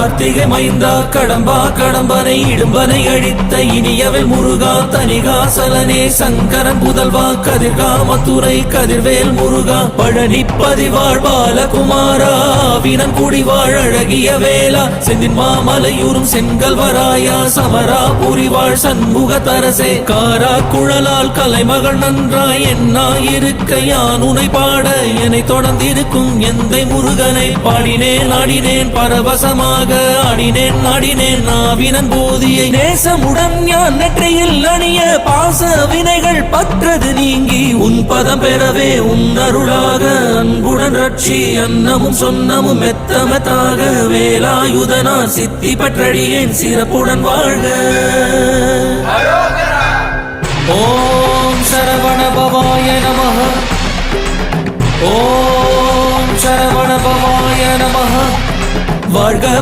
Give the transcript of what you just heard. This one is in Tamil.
கார்த்திகை மைந்தா கடம்பா கடம்பனை இடும்பனை அழித்த இனியவை முருகா தனிகாசலனே சங்கரன் புதல்வா கதிர்காமத்துறை கதிர்வேல் முருகா பழனி பதிவாழ் பாலகுமாரா வினன் குடிவாழ் அழகிய வேளா செந்தின் மாமலையூரும் செங்கல்வராயா சமரா புரிவாழ் சண்முக தரசே காரா குழலால் கலைமகள் நன்றாய் என்னாயிருக்க யான் உனை பாட என்னை தொடர்ந்திருக்கும் எந்தை முருகனை பாடினேன் ஆடினேன் பரவசமாக ஆடினேன் நாடினேன் நாவினன் போதியை நேசமுடன் ஞான் நெற்றியில் அணிய பாச வினைகள் பற்றது நீங்கி உன் பதம் பெறவே உன் அருளாக அன்புடன் ரட்சி அன்னமும் சொன்னமும் மெத்தமத்தாக வேலாயுதனா சித்தி பற்றடியேன் சிறப்புடன் வாழ்க. ஓம் சரவண பவாய நமஹ. ஓம் சரவண பவாய நமஹ. வாழ்க